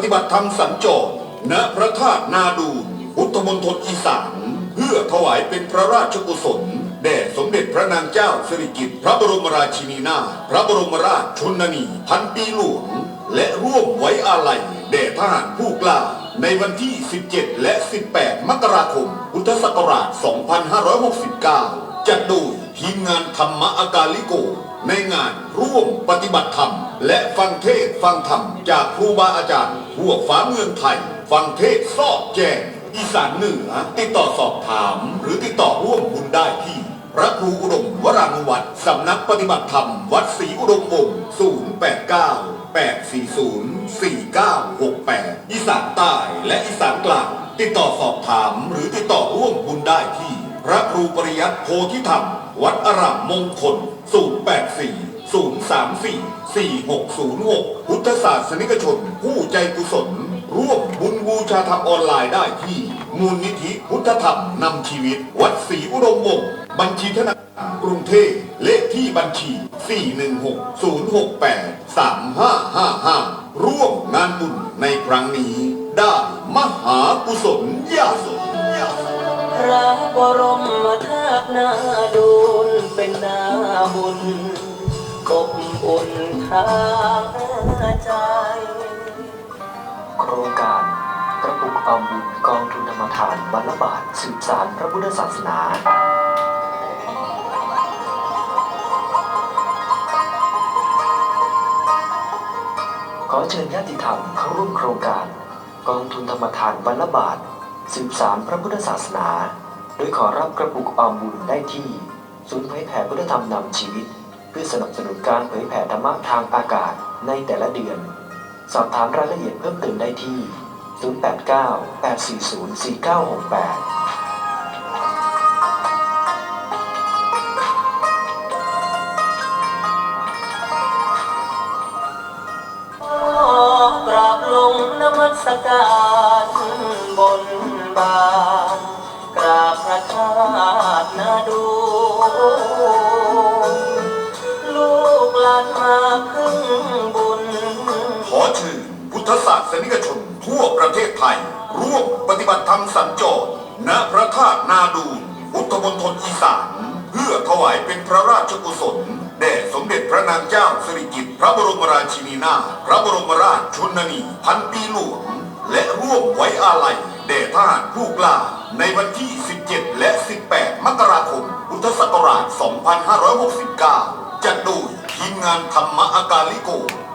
ฏิบัติธรรมสัญจรณพระธาตุนาดูลพุทธมณฑลอีสานเพื่อถวายเป็นพระราชกุศลแด่สมเด็จพระนางเจ้าสิริกิติ์พระบรมราชินีนาถพระบรมราชชนนีพันปีหลวงและร่วมไว้อาลัยแด่ทหารผู้กล้าในวันที่ 17 และ 18 มกราคม พุทธศักราช 2569 จัดโดยทีมงานธรรมอากาลิโกในงานร่วมปฏิบัติธรรมและฟังเทศฟังธรรมจากครูบาอาจารย์ทั่วฟ้าเมืองไทยฟังเทศซอกแจงอีสานเหนือติดต่อสอบถามหรือติดต่อร่วมบุญได้ที่พระครูอุดมวรานุวัตรสำนักปฏิบัติธรรมวัดศรีอุดมวงศ์ 089-840-4968 อีสานใต้และอีสานกลางติดต่อสอบถามหรือติดต่อร่วมบุญได้ที่พระครูปริยัติโพธิธรรมวัดอารามมงคล 084-034-4606 พุทธศาสนิกชนผู้ใจกุศลร่วมบุญบูชาธรรมออนไลน์ได้ที่มูลนิธิพุทธธรรมนำชีวิตวัดศรีอุดมวงศ์บัญชีธนาคารกรุงเทพเลขที่บัญชี 416-068-3555 ร่วมงานบุญในครั้งนี้ได้มหากุศลญาสนพระบรมธาตุนาดูลเป็นนาบุญอบอุ่นทางใจโครงการกระปุกออมบุญกองทุนธรรมทานวันละบาทสืบสานพระพุทธศาสนาขอเชิญญาติธรรมเข้าร่วมโครงการกองทุนธรรมทานวันละบาทสืบสานพระพุทธศาสนาโดยขอรับกระปุกออมบุญได้ที่ศูนย์เผยแผ่พุทธธรรมนำชีวิตเพื่อสนับสนุนการเผยแผ่ธรรมะทางอากาศในแต่ละเดือนสอบถามรายละเอียดเพิ่มเติมได้ที่ 089-840-4968กราบลงนมัสการบนบานกราบพระธาตุนาดูลลูกหลานมาพึ่งบุญขอเชิญพุทธศาสนิกชนทั่วประเทศไทยร่วมปฏิบัติธรรมสัญจรณพระธาตุนาดูลพุทธมณฑลอีสานเพื่อถวายเป็นพระราชกุศลแด่สมเด็จพระนางเจ้าสิริกิติ์พระบรมราชินีนาถพระบรมราชชนนีพันปีหลวงและร่วมไว้อาลัยแด่ทหารผู้กล้าในวันที่ 17 และ 18 มกราคม พุทธศักราช 2569 จัดโดยทีมงานธรรมอากาลิโก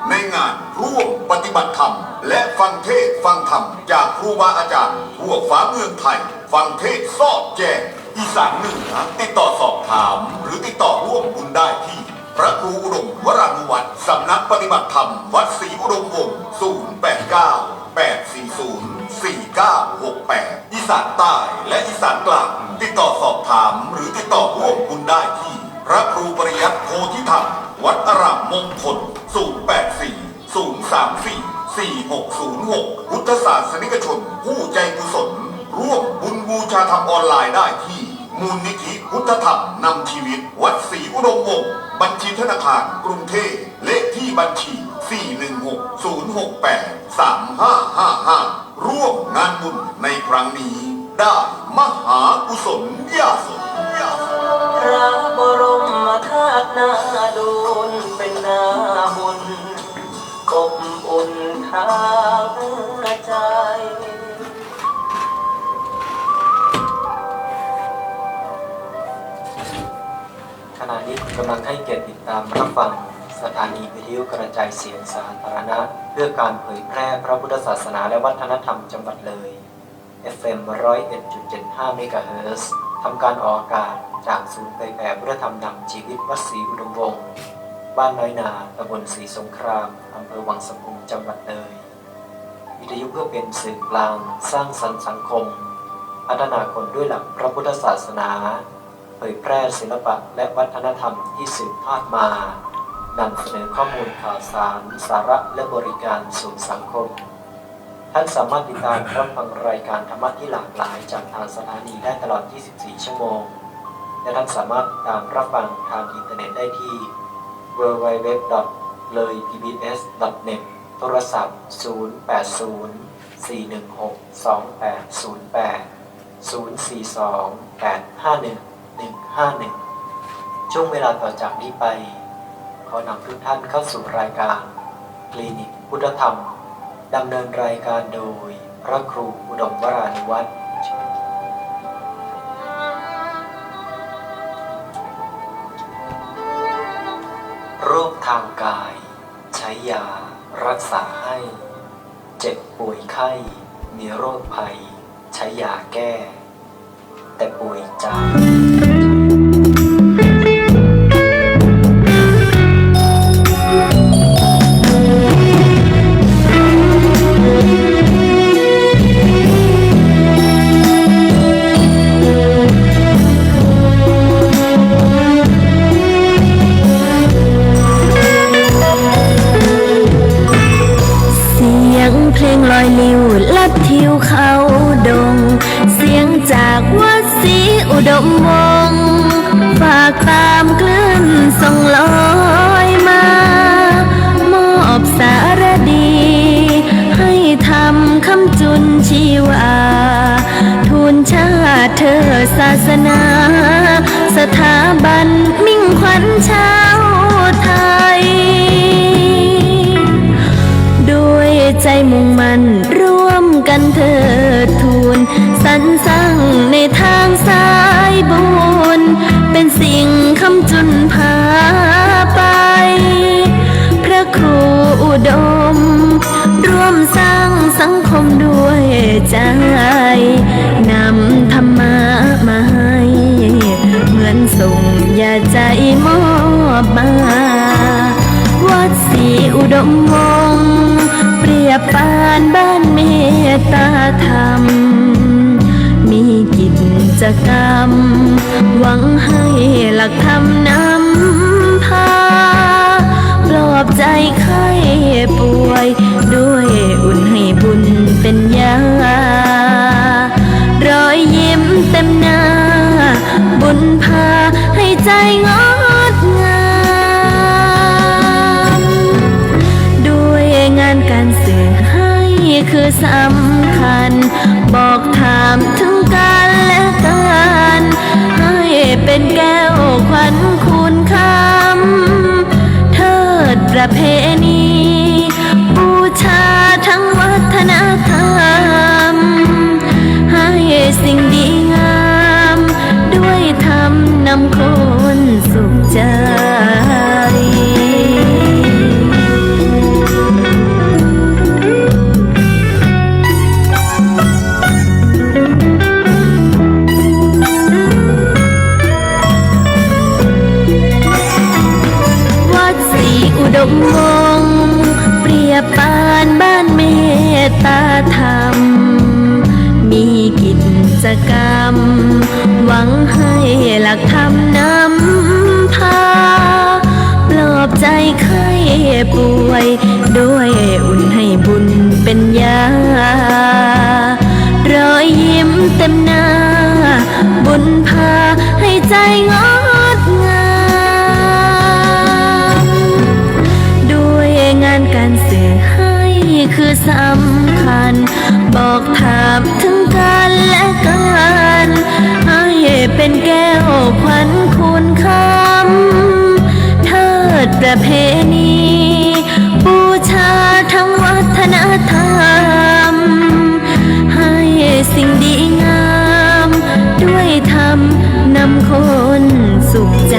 ในงานร่วมปฏิบัติธรรมและฟังเทศฟังธรรมจากครูบาอาจารย์ทั่วฟ้าเมืองไทยฟังเทศซอกแจงอีสานเหนือติดต่อสอบถามหรือติดต่อร่วมบุญได้ที่พระครูอุดมวรานุวัตรสำนักปฏิบัติธรรมวัดศรีอุดมวงศ์ 089-840-4968 อีสานใต้และอีสานกลางติดต่อสอบถามหรือติดต่อร่วมบุญได้ที่พระครูปริยัติโพธิธรรมวัดอารามมงคล 084-034-4606 พุทธศาสนิกชนผู้ใจกุศลร่วมบุญบูชาธรรมออนไลน์ได้ที่มูลนิธิพุทธธรรมนำชีวิตวัดศรีอุดมวงศ์บัญชีธนาคารกรุงเทพเลขที่บัญชี 416-068-3555 ร่วมงานบุญในครั้งนี้ได้มหากุศลญาสนพระบรมธาตุนาดูลเป็นนาบุญอบอุ่นทางใจขณะนี้คุณกำลังให้เกียรติติดตามรับฟังสถานีวิทยุกระจายเสียงสาธารณะเพื่อการเผยแพร่พระพุทธศาสนาและวัฒนธรรมจังหวัดเลย FM 101.75 เมกะเฮิรตซ์ทำการออกอากาศจากศูนย์เผยแผ่พุทธธรรมนำชีวิตวัดศรีอุดมวงศ์บ้านน้อยนาตำบลศรีสงครามอำเภอวังสะพุงจังหวัดเลยวิทยุเพื่อเป็นสื่อกลางสร้างสรรค์สังคมพัฒนาคนด้วยหลักพระพุทธศาสนาเผยแพร่ศิลปะและวัฒนธรรมที่สืบทอดมานำเสนอข้อมูลข่าวสารสาระและบริการสู่สังคมท่านสามารถติดตามรับฟังรายการธรรมะที่หลากหลายจากทางสถานีได้ตลอด 24 ชั่วโมงและท่านสามารถติดตามรับฟังทางอินเทอร์เน็ตได้ที่ www.leipbs.net โทรศัพท์ 080416280842851151 ช่วงเวลาต่อจากนี้ไป ขอนำทุกท่านเข้าสู่รายการคลินิกพุทธธรรมดำเนินรายการโดยพระครูอุดมวรานิวัฒน์โรคทางกายใช้ยารักษาให้เจ็บป่วยไข้มีโรคภัยใช้ยาแก้ แต่ป่วยใจ เสียงเพลงลอยลิวลัดทิวเขาดง เสียงจากวัดศรีอุดมวงศ์ฝากตามคลื่นส่งลอยมา มอบสารดี ให้ทำคำจุนชีวา ทูลชาติเธอศาสนา สถาบันมิ่งขวัญชาวไทย ด้วยใจมุ่งมั่นร่วมกันเถิดทูลสรรสร้างในทางสายบุญเป็นสิ่งคำจุนพาไป พระครูอุดม ร่วมสร้างสังคมด้วยใจ นำธรรมะมาให้เหมือนส่งยาใจมอบมา วัดศรีอุดมวงศ์เปรียบปานบ้านเมตตาธรรม มีกิจกรรม หวังให้หลักธรรมนำพา ปลอบใจไข้ป่วย ด้วยอุ่นให้บุญเป็นยารอยยิ้มเต็มหน้า บุญพาให้ใจงดงาม ด้วยงานการสื่อให้คือสำคัญ บอกถามถึงกันและกัน ให้เป็นแก้วขวัญคุณคำ เทิดประเพณีบูชาทั้งวัฒนธรรม ให้สิ่งดีงาม ด้วยธรรมนำคนสุขใจ วัดศรีอุดมวงศ์เปรียบปานบ้านเมตตาธรรม มีกิจกรรม หวังให้หลักธรรมนำพา ปลอบใจไข้ป่วย ด้วยอุ่นให้บุญเป็นยารอยยิ้มเต็มหน้า บุญพาให้ใจงดงาม ด้วยงานการสื่อให้คือสำคัญ บอกถามถึงกันและกัน ให้เป็นแก้วขวัญคุณคำ เทิดประเพณีบูชาทั้งวัฒนธรรม ให้สิ่งดีงาม ด้วยธรรมนำคนสุขใจ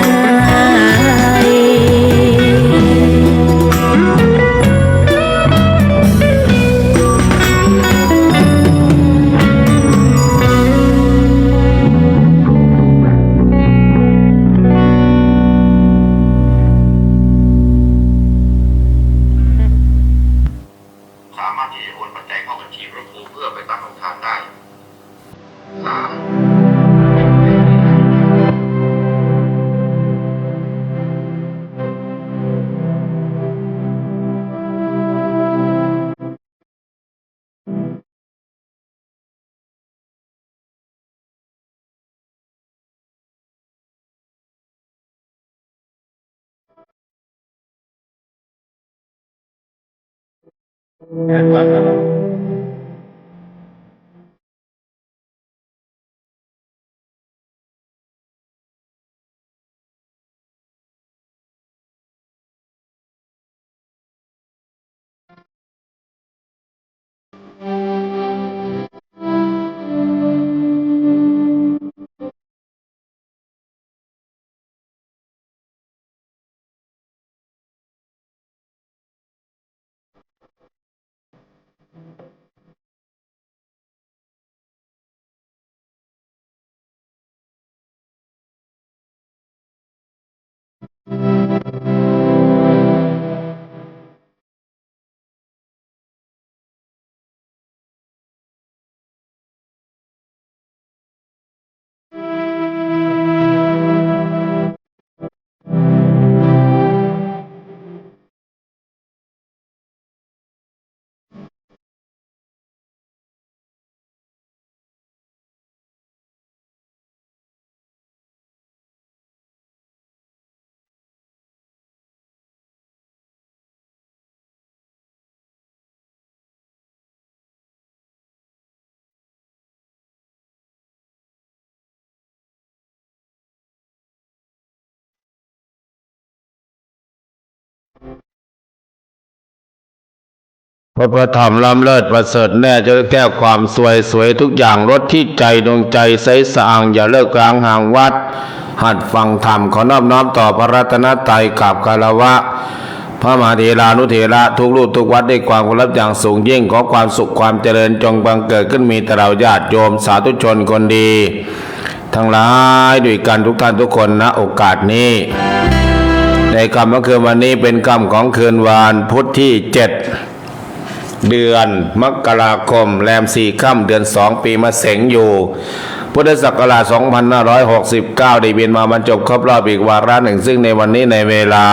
พระประธรรมล้ำเลิศประเสริฐแน่จะแก้ความสวยสวยทุกอย่างรสที่ใจดวงใจใสสะอาดอย่าเลิกกลางห่างวัดหัดฟังธรรมขอนอบน้อมต่อพระรัตนตรัยกับคารวะพระมหาเถรานุเถระทุกรูปทุกวัดได้ความเคารพอย่างสูงยิ่งขอความสุขความเจริญจงบังเกิดขึ้นมีแต่เราญาติโยมสาธุชนคนดีทั้งหลายด้วยกันทุกท่านทุกคนณโอกาสนี้ในกรรมเมื่อคืนวันนี้เป็นกรรมของคืนวันพุธที่7เดือนมกราคมแรม4 ค่ำเดือน 2 ปีมะเสงอยู่พุทธศักราช 2569 ได้เวียนมาบรรจบครบรอบอีกวาระหนึ่งซึ่งในวันนี้ในเวลา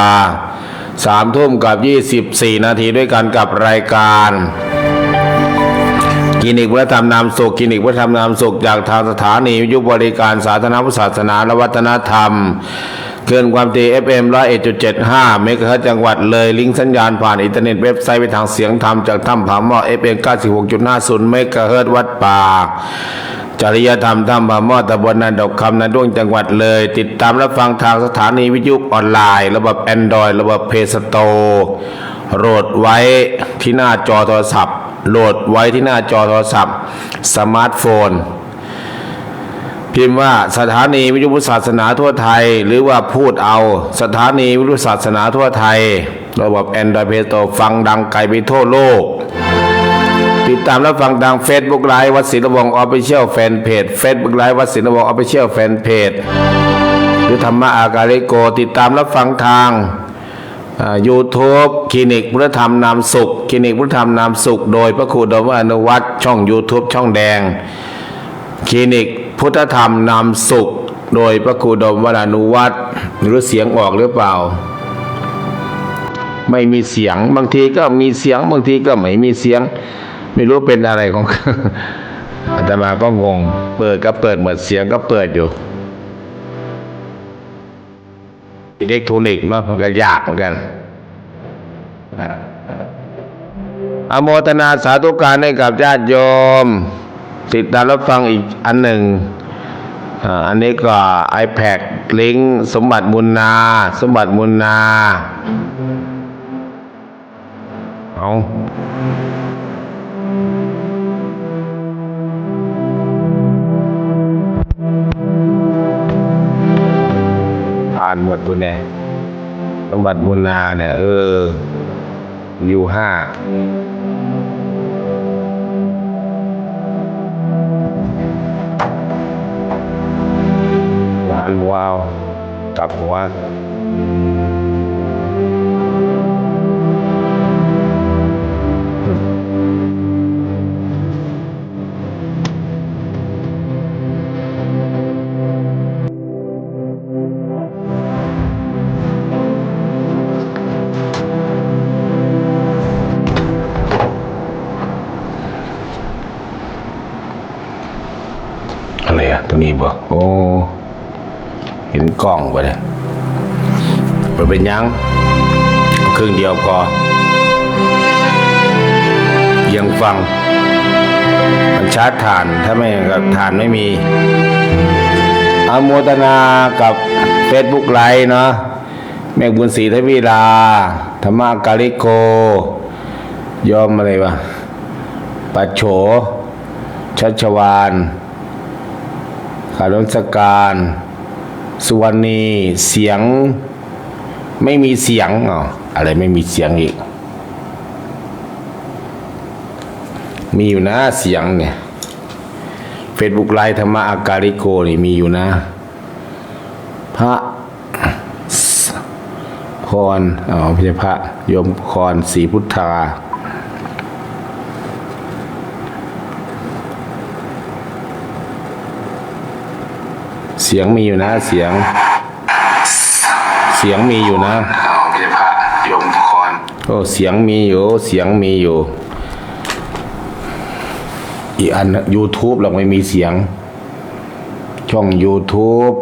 3:24 นาทีด้วยกันกับรายการคลินิกวัฒนธรรมนามสุขคลินิกวัฒนธรรมนามสุขจากทางสถานีวิทยุบริการสาธารณศาสนาและวัฒนธรรมเกินความถี่ FM 101.75 เมกะเฮิรตซ์จังหวัดเลยลิงก์สัญญาณผ่านอินเทอร์เน็ตเว็บไซต์ไปทางเสียงธรรมจากถ้ำผาหม้อ FM 96.50 เมกะเฮิรตซ์วัดป่าจริยธรรมถ้ำผาหม้อตำบลนาดกคำนาด้วงจังหวัดเลยติดตามรับฟังทางสถานีวิทยุออนไลน์ระบบ Android ระบบ Play Store โหลดไว้ที่หน้าจอโทรศัพท์โหลดไว้ที่หน้าจอโทรศัพท์สมาร์ทโฟนพิมพ์ว่าสถานีวิทยุศาสนาทั่วไทยหรือว่าพูดเอาสถานีวิทยุศาสนาทั่วไทยระบบ Android Play Store ฟังดังไกลไปทั่วโลกติดตามรับฟังทาง Facebook Live วัดศิลปวงศ์ Official Fanpage Facebook Live วัดศิลปวงศ์ Official Fanpage หรือธรรมะอาการิโกติดตามรับฟังทางYouTube คลินิกพุทธธรรมนามสุขคลินิกพุทธธรรมนามสุขโดยพระครูดมอนุวัฒน์ช่อง YouTube ช่องแดงคลินิกพุทธธรรมนามสุขโดยพระครูดมอนุวัฒน์หรือเสียงออกหรือเปล่าไม่มีเสียงบางทีก็มีเสียงบางทีก็ไม่มีเสียงไม่รู้เป็นอะไรของ อาตมาก็งงเปิดก็เปิดเหมือนเสียงก็เปิดอยู่อิเล็กทรอนิกส์เนาะมันก็ยากเหมือนกันอโมทนาสาธุการให้กับญาติโยมติดตามรับฟังอีกอันหนึ่งอันนี้ก็ iPad ลิงก์สมบัติมุนนาสมบัติมุนนาเอาอ่านหมดตัวเนี่ยสมบัติมุนนาเนี่ยอยู่5ว้าวตับหัวอะไรอ่ะตัวนี้บ่โอ้เห็นกล้องไปเลยมันเป็นยังครึ่งเดียวพอ ยังฟังมันชาร์จถ่านถ้าไม่กับถ่านไม่มีอนุโมทนากับ Facebook ไลฟ์เนาะแม่บุญศรีทวีลาธรรมกาลิโกยอมอะไรวะปัจโฉชัชวานขาดนสการสุวรรณีเสียงไม่มีเสียงอะไรไม่มีเสียงอีกมีอยู่นะเสียงเนี่ย Facebook ไลฟ์ธรรมะอากาลิโกนี่มีอยู่นะพระพรไม่ใช่พระโยมพรศรีพุทธาเสียงมีอยู่นะเสียงมีอยู่นะไม่ใช่พระโยมพรเสียงมีอยู่อีกอัน YouTube เราไม่มีเสียงช่อง YouTube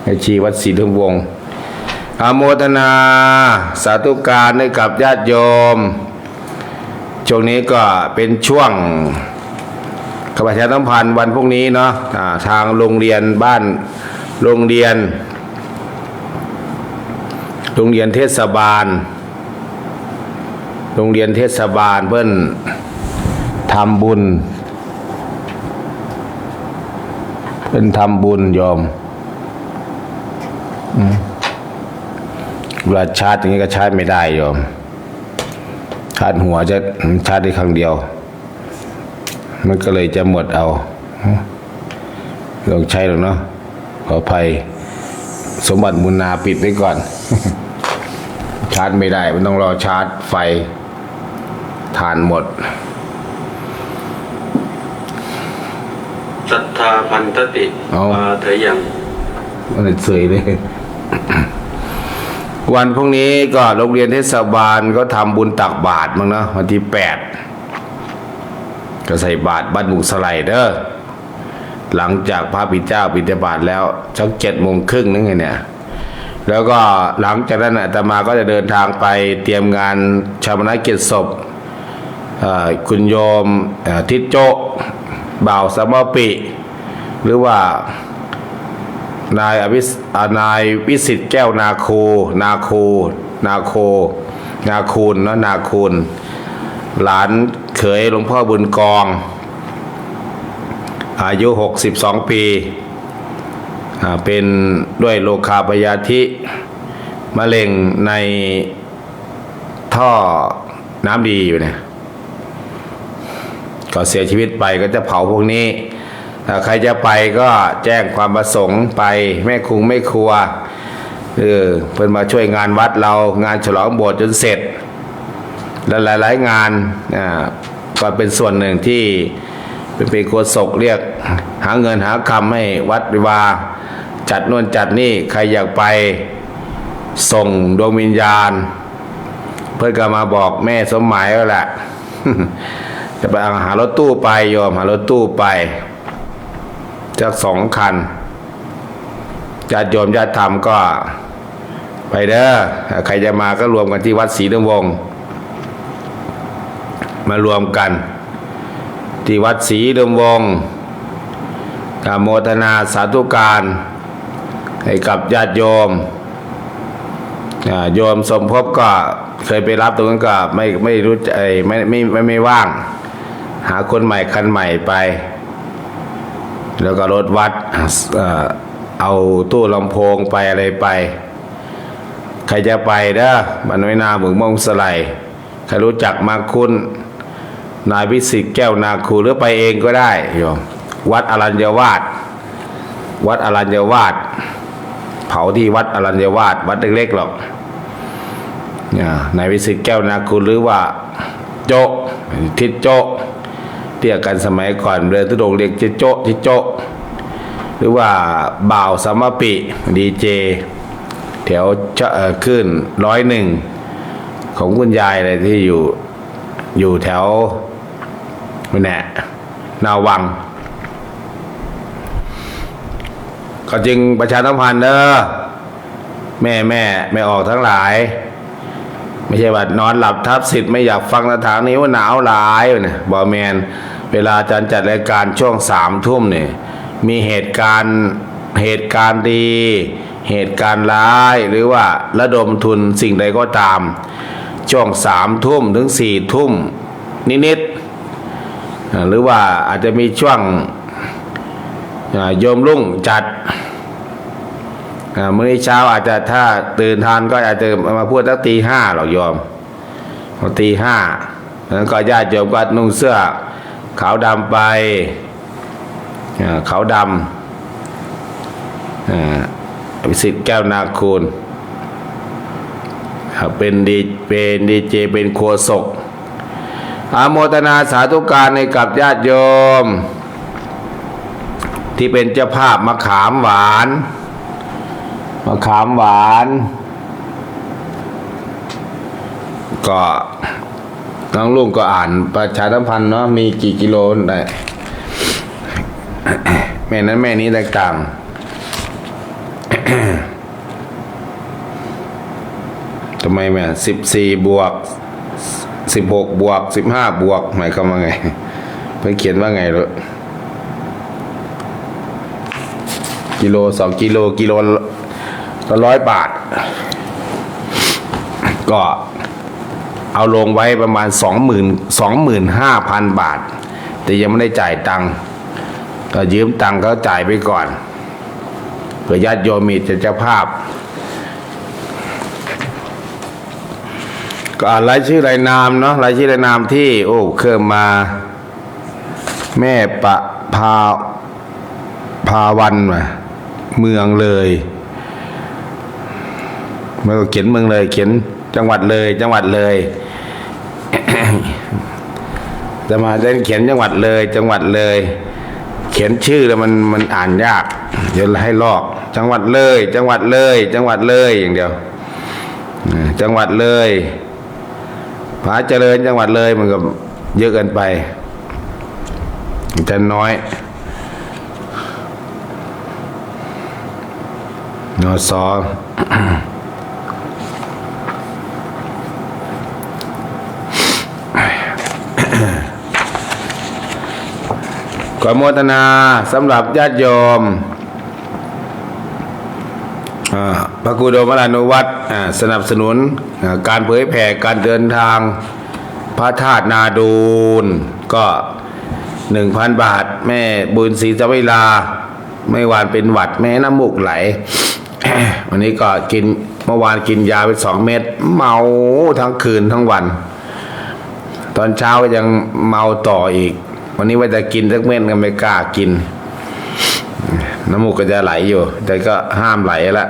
ไอชีวัดศรีทุ่งวงศ์อนุโมทนาสาธุการให้กับญาติโยมช่วงนี้ก็เป็นช่วงขบวนการสัมพันธ์วันพรุ่งนี้เนาะทางโรงเรียนบ้านโรงเรียนเทศบาลเพิ่นทำบุญโยมเวลาชาร์จอย่างนี้ก็ชาร์จไม่ได้โยมชาร์จหัวจะชาร์จได้ครั้งเดียวมันก็เลยจะหมดเอาลองใช้หรอกเนาะขออภัยสมบัติมุนาปิดไว้ก่อน ชาร์จไม่ได้มันต้องรอชาร์จไฟทานหมดศรัทธาพันธติมาเถยังมันเสยเลย วันพรุ่งนี้ก็โรงเรียนเทศบาลก็ทำบุญตักบาตรมั้งเนาะวันที่8ก็ใส่บาตรบ้านหมู่สไลเดอร์หลังจากพระบิดาบิณฑบาตแล้วสัก7:30นึงไงเนี่ยแล้วก็หลังจากนั้นอาตมาก็จะเดินทางไปเตรียมงานชาปนกิจศพคุณโยมทิศโจบ่าวสมปิหรือว่านายวิสิทธิ์แก้วนาคูนเนาะนาคูนหลานเขยหลวงพ่อบุญกองอายุ62 ปีเป็นด้วยโรคาพยาธิมะเร็งในท่อน้ำดีอยู่เนี่ยก็เสียชีวิตไปก็จะเผาพวกนี้ถ้าใครจะไปก็แจ้งความประสงค์ไปแม่ครัวเพิ่นมาช่วยงานวัดเรางานฉลองโบสถ์จนเสร็จและหลายๆงานก็เป็นส่วนหนึ่งที่เป็นโฆษกเรียกหาเงินหาคำให้วัดวาจัดนู่นจัดนี่ใครอยากไปส่งดวงวิญญาณเพื่อนก็มาบอกแม่สมหมายแล้วแหละ จะไปหารถตู้ไปโยมหารถตู้ไปจาก2 คันญาติโยมญาติธรรมก็ไปเด้อใครจะมาก็รวมกันที่วัดศรีทุ่งวงศ์มารวมกันที่วัดศรีทุ่งวงศ์อนุโมทนาสาธุการให้กับญาติโยมสมภพก็เคยไปรับตรงนั้นก็ไม่รู้ใจไม่ว่างหาคนใหม่คันใหม่ไปแล้วก็รถวัดเอาตู้ลำโพงไปอะไรไปใครจะไปเด้อบ้านน้อยนาบึงม่วงสไลใครรู้จักมาคุณนายวิสิทธิ์แก้วนาคูหรือไปเองก็ได้โยมวัดอรัญญวาสเผาที่วัดอรัญญวาสวัดเล็กๆหรอกนายวิสิทธิ์แก้วนาคูหรือว่าโจทิศโจเรียกกันสมัยก่อนเรือทุดงเรียกทิศโจหรือว่าบ่าวสมปิดีเจแถวขึ้น101ของคุณยายอะไรที่อยู่แถวนี่นาวังก็จึงประชาสัมพันธ์เด้อแม่ออกทั้งหลาย ไม่ใช่ว่านอนหลับทับสิทธิ์ไม่อยากฟังสถานีว่าหนาวหลายเนี่ยบอแมนเวลาอาจารย์จัดรายการช่วง3 ทุ่มเนี่ยมีเหตุการณ์ดี เหตุการณ์ร้ายหรือว่าระดมทุนสิ่งใดก็ตามช่วง3 ทุ่มถึง4 ทุ่มนิดๆหรือว่าอาจจะมีช่วงโยมรุ่งจัดมื้อเช้าอาจจะถ้าตื่นทันก็อาจจะมาพูดตั้งตี 5หรอกโยมตี 5แล้วก็ญาติโยมก็นุ่งเสื้อขาวดำไปขาวดำวิสิทธิ์แก้วนาคูณเป็นดีเจเป็นโฆษกอาโมทนาสาธุการในกับญาติโยมที่เป็นเจ้าภาพมะขามหวานก็น้องลุงก็อ่านประชาสัมพันธ์เนาะมีกี่กิโลได้ แม่นั้นแม่นี้ต่างๆ ทำไมแม่14 บวก 16 บวก 15 บวกหมายความว่าไงเพิ่นเขียนว่าไงลูกกิโล2 กิโลละ100 บาทก็เอาลงไว้ประมาณ 25,000 บาทแต่ยังไม่ได้จ่ายตังค์ก็ยืมตังค์เขาจ่ายไปก่อนเพื่อญาติโยมมีเจ้าภาพก็อ่านรายชื่อรายนามเนาะรายชื่อรายนามที่เคยมาแม่พาวันมาเมืองเลยไม่ก็เขียนเมืองเลยเขียนจังหวัดเลยจะมาเล่นเขียนจังหวัดเลยเขียนชื่อแล้วมันอ่านยากเดี๋ยวให้ลอกจังหวัดเลยอย่างเดียวจังหวัดเลยผาเจริญจังหวัดเลยมันก็เยอะเกินไปจะน้อยนสขอโมทนาสำหรับญาติโยมพระครูโดมวรานุวัตรสนับสนุนการเผยแผ่การเดินทางพระธาตุนาดูลก็ 1,000 บาทแม่บุญศรีสวิลาไม่หวานเป็นหวัดแม่น้ำมูกไหล วันนี้ก็เมื่อวานกินยาไป2 เม็ดเมาทั้งคืนทั้งวันตอนเช้าก็ยังเมาต่ออีกวันนี้ว่าจะกินสักเม็ดก็ไม่กล้ากินน้ำมูกก็จะไหลอยู่แต่ก็ห้ามไหลละ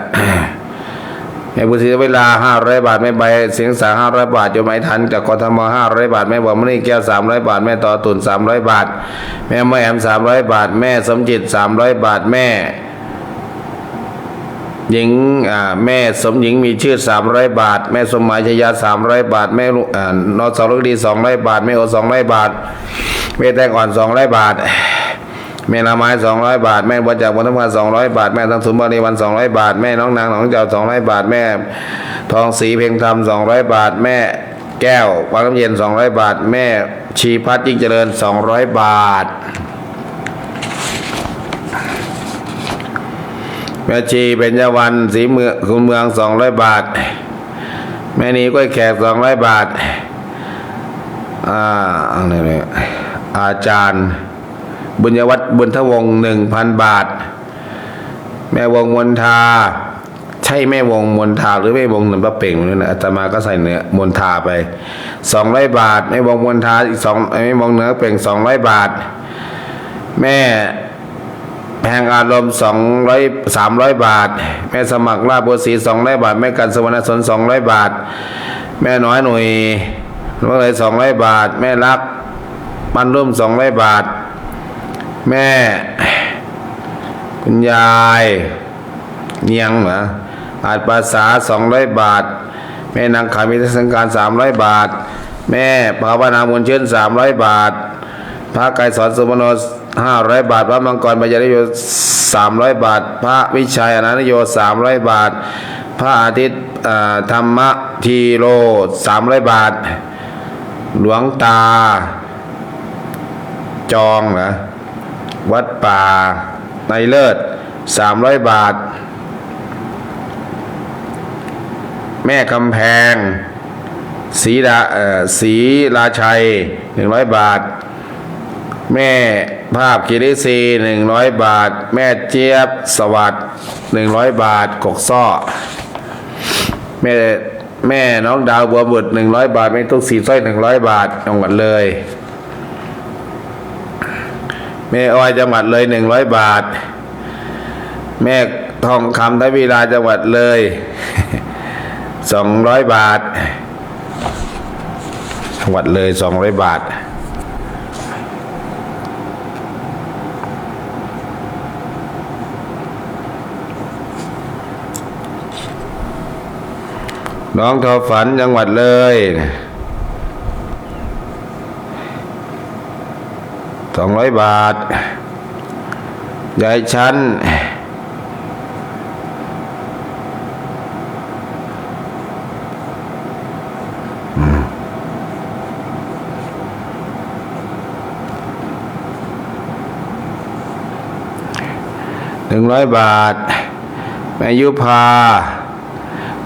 แม่บุญศรีเวลา500 บาทแม่ใบเสียงสา500 บาทโยมไม้ทันจากกทม500 บาทแม่บอกมณีแก้ว300 บาทแม่ต่อตุ่น300 บาทแม่แอม300 บาทแม่สมจิต300 บาทแม่หญิงแม่สมหญิงมีชื่อ300 บาทแม่สมหมายชยา300 บาทแม่นสรุดี200 บาทแม่โอ200 บาทแม่แตงอ่อน200 บาทแม่ละไม้200 บาทแม่บัวจากวัฒนธรรม200 บาทแม่ทั้งสุนบริวัน200 บาทแม่น้องนางหนองเจ้า200 บาทแม่ทองศรีเพ็งธรรม200 บาทแม่แก้ววังน้ำเย็น200 บาทแม่ชีพัฒน์ยิ่งเจริญ200 บาทแม่ชีเบญจวรรณศรีเมืองคุณเมือง200 บาทแม่นีก้อยแขก200 บาทอาจารย์บุญยวัฒน์บุญทวงศ์ 1,000 บาทแม่วงมนทาใช่แม่วงมนทาหรือแม่วงหนึ่งพระเป่งนี่นะอาตมาก็ใส่เนื้อมนทาไป200 บาทแม่วงมนทาอีก2แม่วงเนื้อเป่ง200 บาทแม่แพงอารมณ์300 บาทแม่สมัครลาบัวศรี200 บาทแม่กันสวรรณสน200 บาทแม่น้อยหนุ่ยว่าเลย200 บาทแม่รักบ้านร่ม200 บาทแม่คุณยายเนียงอาจภาษา200 บาทแม่นางขามิตรสังการ300 บาทแม่ภาวนาบุญเชิญ300 บาทพระไกรสอนสุมโน500 บาทพระมังกรปัญญาโย300 บาทพระวิชัยอนันตโย300 บาท พระอาทิตย์ธรรมทีโร300 บาท หลวงตาจองเหรอวัดป่าในเลิศ300 บาท แม่คำแพงศรีราชัย100 บาท แม่ภาพกิริซี100 บาท แม่เจี๊ยบสวัสดิ์100 บาทกกซ้อแม่น้องดาวบัวบุตร100 บาทแม่ตุ๊กสีสร้อย100 บาทจังหวัดเลยแม่ออยจังหวัดเลย100 บาท แม่ทองคำทวีราจังหวัดเลย200 บาทจังหวัดเลย200 บาทน้องทอฝันจังหวัดเลย200 บาทยายชั้น100 บาทแม่ยุพา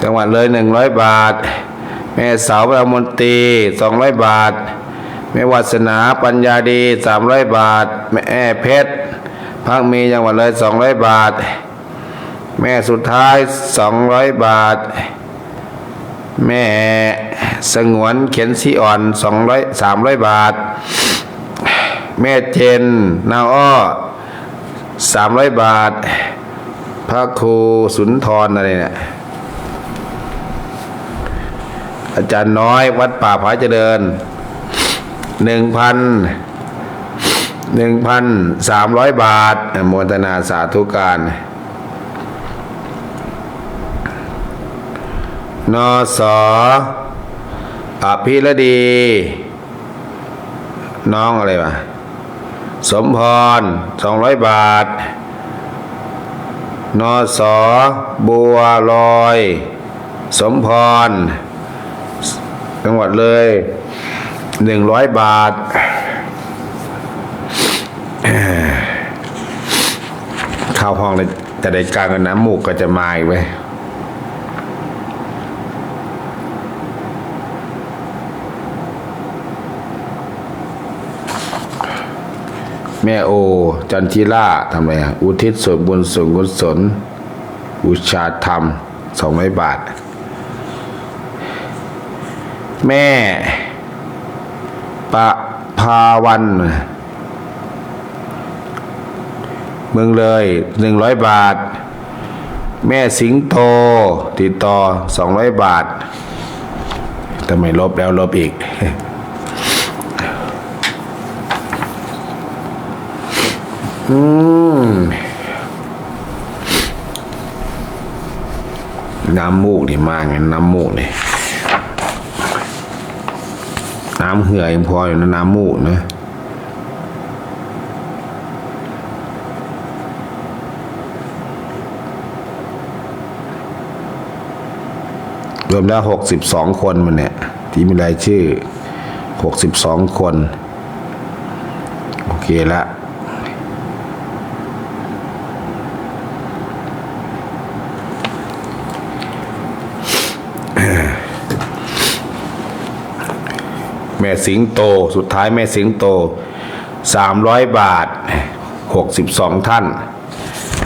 จังหวัดเลย100 บาทแม่สาวประมนตรี200 บาทแม่วัสนาปัญญาดี300 บาทแม่เพชรพักมีจังหวัดเลย200 บาทแม่สุดท้าย200 บาทแม่สงวนเขียนสีอ่อน300 บาทแม่เจนนาอ้อ300 บาทพระครูสุนทรอะไรเนี่ยอาจารย์น้อยวัดป่าผาเจริญ1,300 บาทโมทนาสาธุการนสอภิรดีน้องอะไรวะสมพร200 บาทนสบัวลอยสมพรจังหวัดเลย100 บาทเข้าห้องเลยจะได้การกันน้ำมูกก็จะมาอีกไว้แม่โอจันทิราทำไรอุทิศส่วนบุญส่วนกุศลอุชาธรรม200 บาทแม่ประภาวันเมืองเลย100 บาทแม่สิงโตติดต่อ200 บาททำไมลบแล้วลบอีกน้ำมูกนี่มากไงน้ำมูกนี่น้ำเหื่อยังพออยู่นะน้ำมูกนะรวมแล้ว62 คนมันเนี่ยที่มีรายชื่อ62 คนโอเคละแม่สิงโตสุดท้ายแม่สิงโต300 บาท62 ท่าน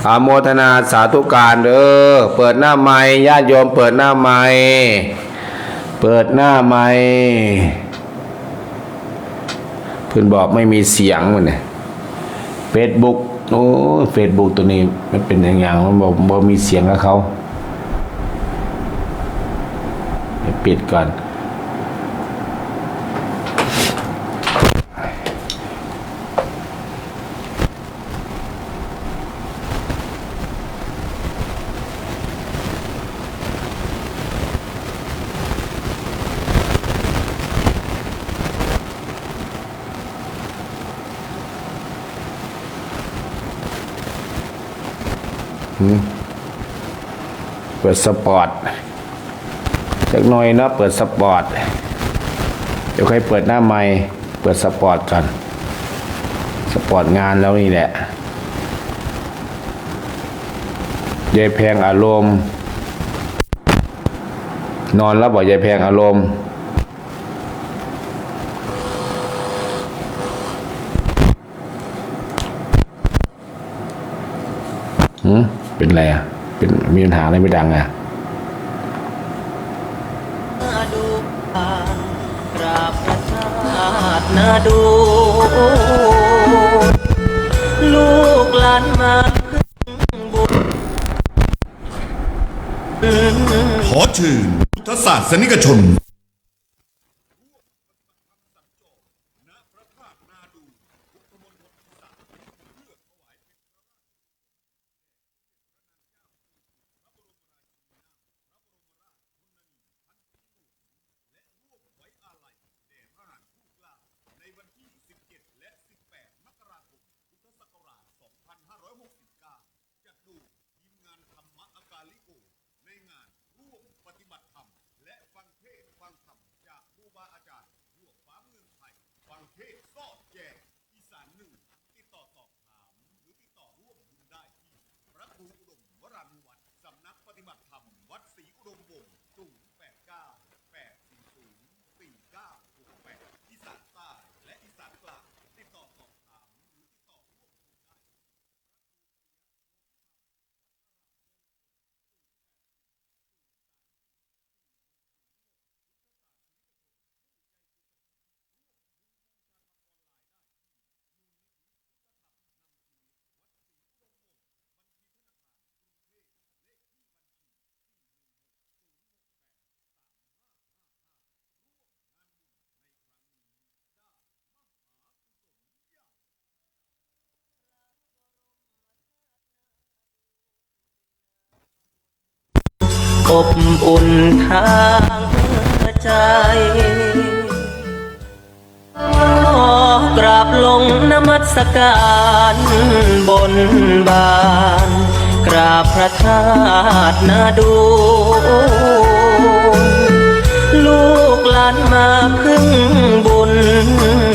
อาโมทนาสาธุการเด้อเปิดหน้าไมค์ญาติโยมเปิดหน้าไมค์เปิดหน้าไมค์เพื่อนบอกไม่มีเสียงมันเนี่ยเฟซบุ๊กโอ้เฟซบุ๊กตัวนี้มันเป็นอย่างมันบอกมีเสียงกับเขาปิดก่อน เปิดสปอร์ตจักหน่อยเนาะเปิดสปอร์ตเดี๋ยวค่อยเปิดหน้าไมค์เปิดสปอร์ตก่อนสปอร์ตงานแล้วนี่แหละยายแพงอารมณ์นอนแล้วบอกยายแพงอารมณ์เป็นไรอ่ะเป็นมีปัญหาอะไรไม่ดังอ่ะดูผ่านกราบพระธาตุนาดูลูกหลานมาพึ่งบุญ ขอเชิญพุทธศาสนิกชนอบอุ่นทางใจขอกราบลงนมัสการบนบานกราบพระธาตุนาดูลูกหลานมาพึ่งบุญ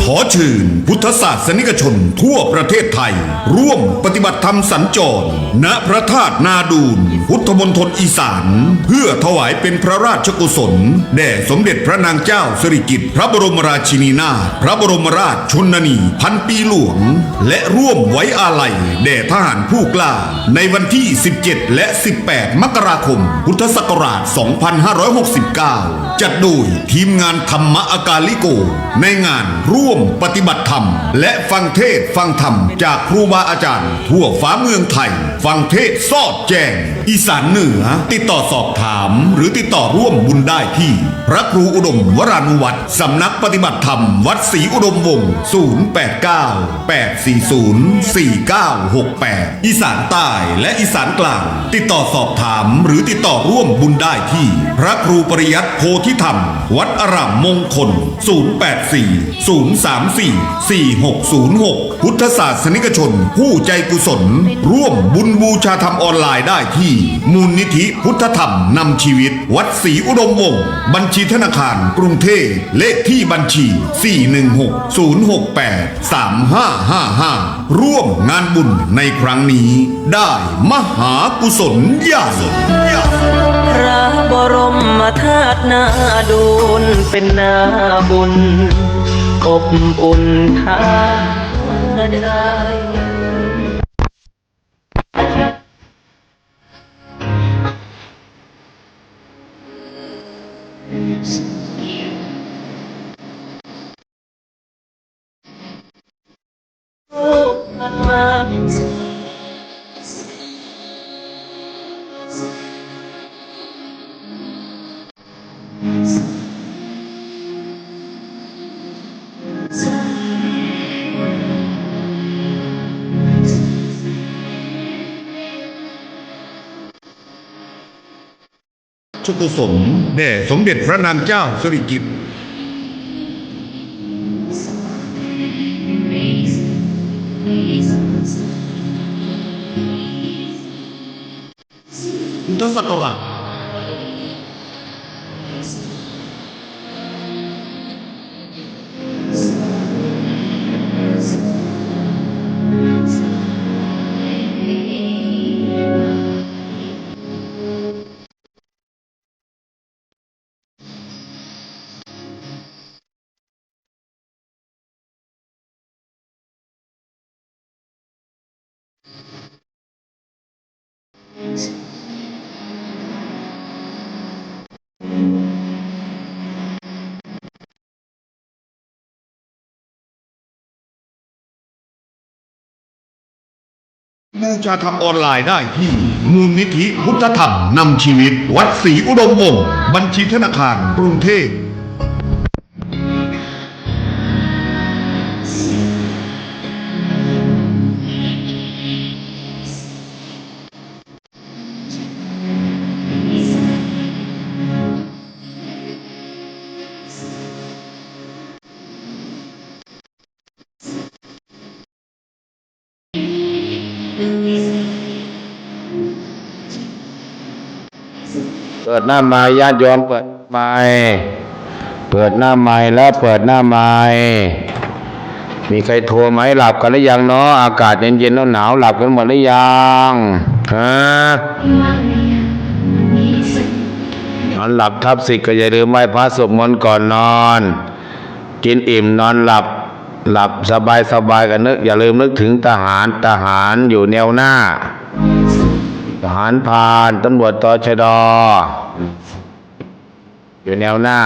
ขอเชิญพุทธศาสนิกชนทั่วประเทศไทย ร่วมปฏิบัติธรรมสัญจรณพระธาตุนาดูลพุทธมณฑลอีสานเพื่อถวายเป็นพระราชกุศลแด่สมเด็จพระนางเจ้าสิริกิติ์พระบรมราชินีนาถพระบรมราชชนนีพันปีหลวงและร่วมไว้อาลัยแด่ทหารผู้กล้าในวันที่ 17 และ 18 มกราคม พุทธศักราช 2569 จัดโดยทีมงานธรรมอากาลิโกในงานร่วมปฏิบัติธรรมและฟังเทศน์ฟังธรรมจากครูบาอาจารย์ทั่วฟ้าเมืองไทยฟังเทศน์สอดแจ้งอีสานเหนือติดต่อสอบถามหรือติดต่อร่วมบุญได้ที่พระครูอุดมวรานุวัตรสำนักปฏิบัติธรรมวัดศรีอุดมวงศ์089-840-4968 อีสานใต้และอีสานกลางติดต่อสอบถามหรือติดต่อร่วมบุญได้ที่พระครูปริยัติโพธิธรรมวัดอารามมงคล084-034-4606 พุทธศาสนิกชนผู้ใจกุศลร่วมบุญบูชาธรรมออนไลน์ได้ที่มูลนิธิพุทธธรรมนำชีวิตวัดศรีอุดมวงศ์บัญชีธนาคารกรุงเทพเลขที่บัญชี 416-068-3555 ร่วมงานบุญในครั้งนี้ได้มหากุศลใหญ่ พระบรมธาตุนาดูลเป็นนาบุญอบอุ่นทางใจ ชุกุศลแด่สมเด็จพระนางเจ้าสิริกิติ์พุทธศักราช บูชาธรรมออนไลน์ได้ที่มูลนิธิพุทธธรรมนำชีวิตวัดศรีอุดมวงศ์บัญชีธนาคารกรุงเทพเปิดหน้าไม้ญาติโยมเปิดไม้เปิดหน้าไม้แล้วเปิดหน้าไม้มีใครโทรไหมหลับกันหรือยังเนาะอากาศเย็นๆหนาวๆหลับกันหมดหรือยังฮะนอนหลับทับสิทธิ์ก็อย่าลืมไหว้พระสวดมนต์ก่อนนอนกินอิ่มนอนหลับสบายกันนึกอย่าลืมนึกถึงทหารอยู่แนวหน้าทหารพรานตำรวจตชด.อยู่แนวหน้า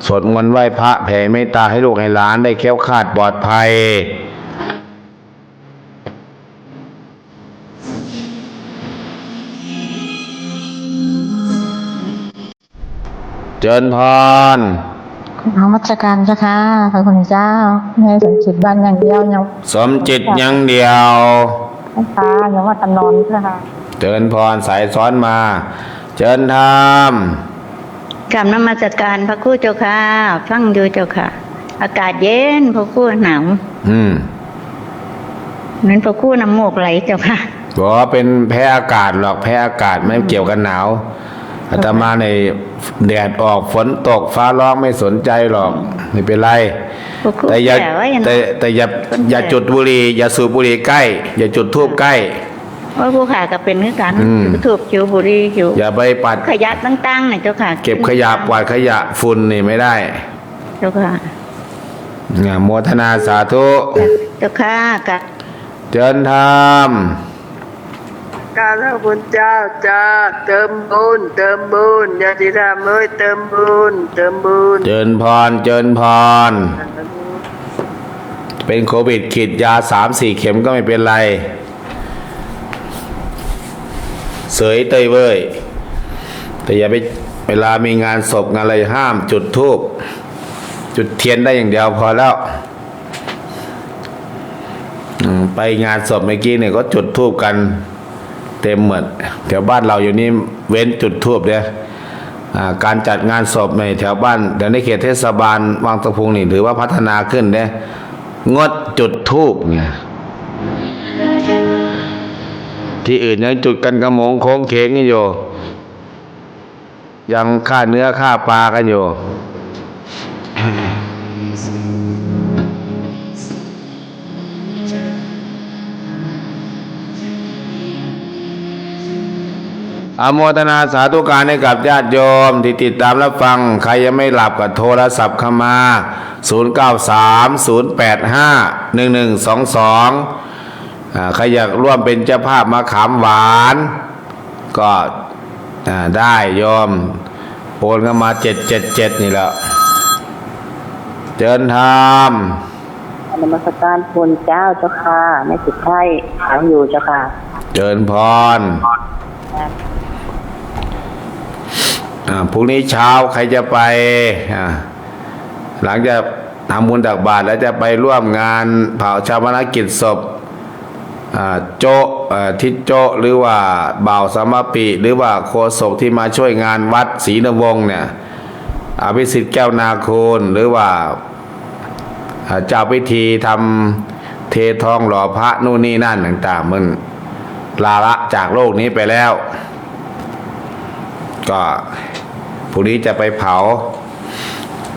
สวดมนต์ไหว้พระแผ่เมตตาให้ลูกให้หลานได้แคล้วคลาดปลอดภัยเจริญพร นมัสการเจ้าค่ะพระคุณเจ้าในสมจิตบ้านอย่างเดียวยัง สมจิตยังเดียว พระตายังว่าตะนอนเจ้าค่ะ เจริญพรสายซ้อนมาเจริญธรรม กราบนมัสการพระครูเจ้าค่ะฟังอยู่เจ้าค่ะ อากาศเย็นพระครูหนาวนั้นพระครูน้ำมูกไหลเจ้าค่ะบอกว่าเป็นแพ้อากาศหรอกแพ้อากาศไม่เกี่ยวกันหนาวอาตมาในแดดออกฝนตกฟ้าร้องไม่สนใจหรอกไม่เป็นไรแต่อย่าจุดบุหรี่อย่าสูบบุหรี่ใกล้อย่าจุดธูปใกล้ว่าผู้ขาก็เป็นคือกันถูกคิวบุหรี่คิวอย่าไปปัดขยะตั้งๆเนี่ยเจ้าค่ะเก็บขยะกวาดขยะฝุ่นนี่ไม่ได้เจ้าค่ะโมทนาสาธุเจ้าค่ะกับเจริญธรรมการพระคุณเจ้าจ้าเติมบุญญาติธรรมเอ้ยเติมบุญเจริญพรเป็นโควิดฉีดยา 3-4 เข็มก็ไม่เป็นไรเสยเตยเว้ยแต่อย่าไปเวลามีงานศพงานอะไรห้ามจุดธูปจุดเทียนได้อย่างเดียวพอแล้วไปงานศพเมื่อกี้เนี่ยก็จุดธูปกันเต็มหมดแถวบ้านเราอยู่นี่เว้นจุดธูปเนี่ยการจัดงานศพในแถวบ้านเดี๋ยวในเขตเทศบาลวังตะพุงนี่ถือว่าพัฒนาขึ้นเนี่ยงดจุดธูปไงที่อื่นยังจุดกันกระหมงโค้งเค้งกันอยู่ยังฆ่าเนื้อฆ่าปลากันอยู่อโมทนาสาธุการให้กับญาติโยมที่ติดตามรับฟังใครยังไม่หลับก็โทรศัพท์เข้ามา0930851122ใครอยากร่วมเป็นเจ้าภาพมะขามหวานก็ได้โยมโอนเข้ามา777นี่แหละเจริญธรรมนมัสการคุณเจ้าเจ้าค่ะไม่ติดไข้หายอยู่เจ้าค่ะเจริญพรพรุ่งนี้เช้าใครจะไปหลังจากทำบุญตักบาตรแล้วจะไปร่วมงานเผาชาปนกิจศพโจ๊ทิศโจ๊หรือว่าบ่าวสามปีหรือว่าโฆษกที่มาช่วยงานวัดศรีนวงศ์เนี่ยอภิสิทธิ์แก้วนาคูณหรือว่าเจ้าพิธีทำเททองหล่อพระนู่นนี่นั่นต่างๆมันลาละจากโลกนี้ไปแล้วก็พรุ่งนี้จะไปเผา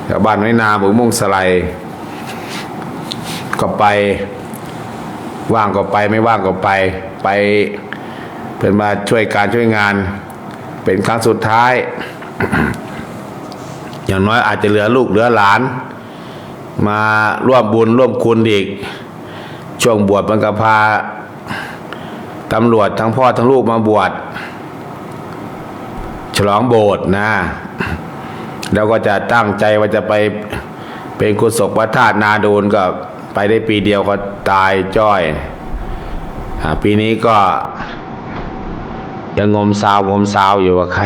แถวบ้านไม้นาบุญมุ่งสไลก็ไปว่างก็ไปไม่ว่างก็ไปเพื่อนมาช่วยการช่วยงานเป็นครั้งสุดท้าย อย่างน้อยอาจจะเหลือลูกเหลือหลานมาร่วมบุญร่วมคุณอีกช่วงบวชมันก็พา ตำรวจทั้งพ่อทั้งลูกมาบวชฉลองโบสถ์นะแล้วก็จะตั้งใจว่าจะไปเป็นกุศลวัดธาตุนาดูนก็ไปได้ปีเดียวก็ตายจ้อยปีนี้ก็ยังงมซาวอยู่กับใคร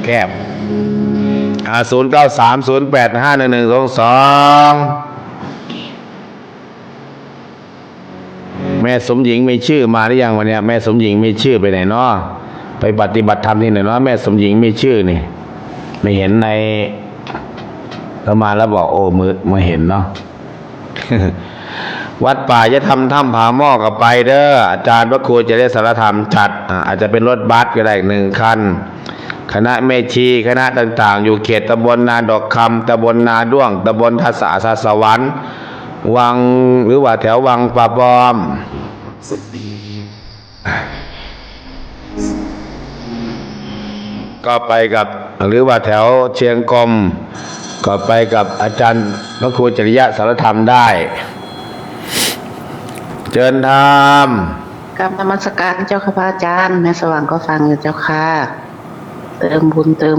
แคบ0930851122แม่สมหญิงมีชื่อมาหรือยังวันนี้แม่สมหญิงมีชื่อไปไหนเนาะไปปฏิบัติธรรมที่ไหนเนาะแม่สมหญิงมีชื่อนี่ไม่เห็นในเรามาแล้วบอกโอ้มือมาเห็นเนาะ วัดป่าจะทำถ้ำผาหม้อกับไปเด้ออาจารย์พระครูจะได้สารธรรมจัดอาจจะเป็นรถบัสก็ได้1 คันคณะแม่ชีคณะต่างๆอยู่เขตตำบลนาดอกคำตำบลนาด้วงตำบลทัศสาสวรรค์วังหรือว่าแถววังป่าบอมก็ไปกับหรือว่าแถวเชียงกงก็ไปกับอาจารย์พระครูจริยะสารธรรมได้เชิญธรรม กราบนมัสการเจ้าค่ะพระอาจารย์แม่สว่างก็ฟังอยู่เจ้าค่ะเติมบุญตื่น